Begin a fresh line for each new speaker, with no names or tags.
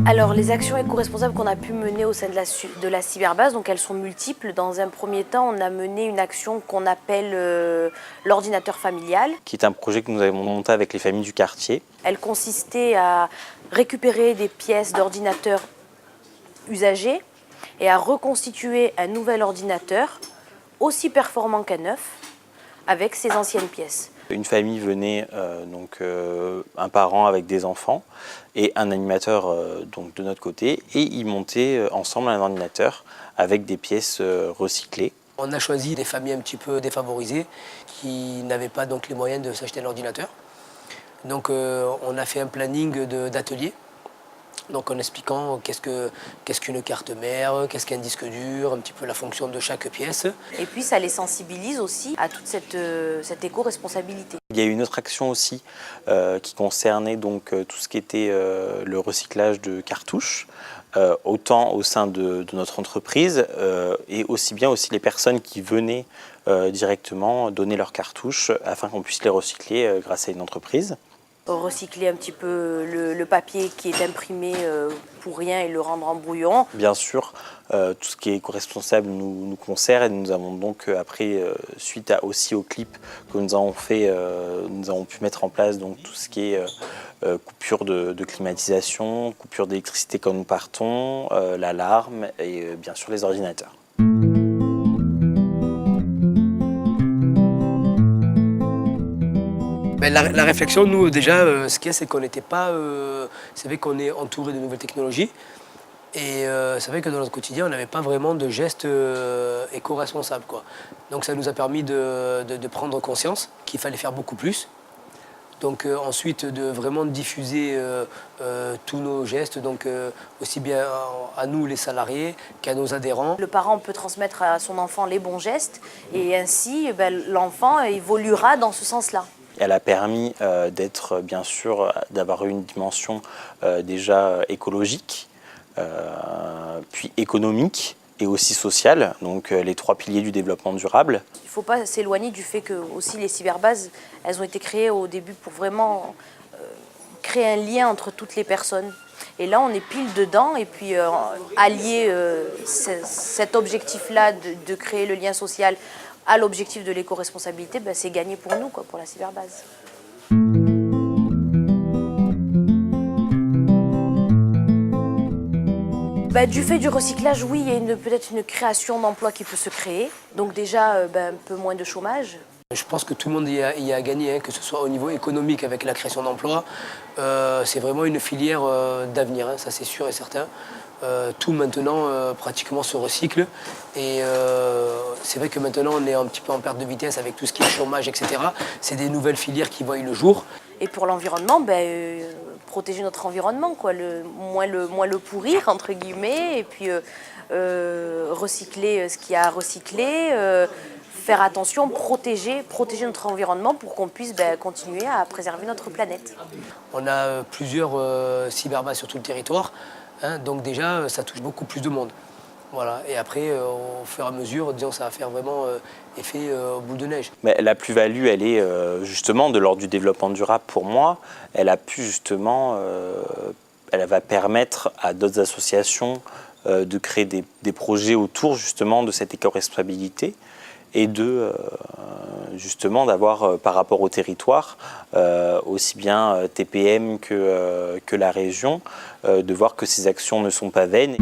Alors les actions éco-responsables qu'on a pu mener au sein de la cyberbase, donc elles sont multiples. Dans un premier temps, on a mené une action qu'on appelle l'ordinateur familial.
Qui est un projet que nous avons monté avec les familles du quartier.
Elle consistait à récupérer des pièces d'ordinateurs usagés et à reconstituer un nouvel ordinateur aussi performant qu'un neuf avec ses anciennes pièces.
Une famille venait, un parent avec des enfants et un animateur donc de notre côté, et ils montaient ensemble un ordinateur avec des pièces recyclées.
On a choisi des familles un petit peu défavorisées qui n'avaient pas donc les moyens de s'acheter un ordinateur. Donc on a fait un planning d'atelier. Donc en expliquant qu'est-ce qu'une carte mère, qu'est-ce qu'un disque dur, un petit peu la fonction de chaque pièce.
Et puis ça les sensibilise aussi à toute cette éco-responsabilité.
Il y a une autre action aussi qui concernait donc tout ce qui était le recyclage de cartouches, autant au sein de notre entreprise et aussi bien aussi les personnes qui venaient directement donner leurs cartouches afin qu'on puisse les recycler grâce à une entreprise.
Recycler un petit peu le papier qui est imprimé pour rien et le rendre en brouillon.
Bien sûr, tout ce qui est éco-responsable nous concerne, et nous avons donc après, suite aussi au clip que nous avons fait, nous avons pu mettre en place donc tout ce qui est coupure de climatisation, coupure d'électricité quand nous partons, l'alarme et bien sûr les ordinateurs.
La réflexion, nous déjà, ce qu'il y a, c'est qu'on n'était pas... c'est vrai qu'on est entouré de nouvelles technologies. Et c'est vrai que dans notre quotidien, on n'avait pas vraiment de gestes éco-responsables, quoi. Donc ça nous a permis de prendre conscience qu'il fallait faire beaucoup plus. Donc ensuite, de vraiment diffuser tous nos gestes, donc aussi bien à nous les salariés qu'à nos adhérents.
Le parent peut transmettre à son enfant les bons gestes et ainsi l'enfant évoluera dans ce sens-là.
Elle a permis d'être, bien sûr, d'avoir une dimension déjà écologique, puis économique et aussi sociale, donc les trois piliers du développement durable.
Il ne faut pas s'éloigner du fait que aussi les cyberbases, elles ont été créées au début pour vraiment créer un lien entre toutes les personnes. Et là, on est pile dedans et puis allier cet objectif-là de créer le lien social à l'objectif de l'éco-responsabilité, c'est gagné pour nous, quoi, pour la cyberbase. Du fait du recyclage, oui, il y a peut-être une création d'emplois qui peut se créer. Donc déjà, un peu moins de chômage.
Je pense que tout le monde y a gagné, hein, que ce soit au niveau économique avec la création d'emplois. C'est vraiment une filière d'avenir, hein, ça c'est sûr et certain. Tout maintenant pratiquement se recycle et c'est vrai que maintenant on est un petit peu en perte de vitesse avec tout ce qui est chômage, etc. C'est des nouvelles filières qui voient le jour.
Et pour l'environnement, protéger notre environnement, quoi, moins le pourrir, entre guillemets, et puis recycler ce qu'il y a à recycler, faire attention, protéger notre environnement pour qu'on puisse continuer à préserver notre planète.
On a plusieurs cyberbases sur tout le territoire. Hein, donc déjà, ça touche beaucoup plus de monde. Voilà. Et après, au fur et à mesure, disons, ça va faire vraiment effet boule de neige.
Mais la plus-value, elle est justement de l'ordre du développement durable pour moi. Elle a pu justement, elle va permettre à d'autres associations de créer des projets autour justement de cette éco-responsabilité et de justement d'avoir par rapport au territoire, aussi bien TPM que la région, de voir que ces actions ne sont pas vaines.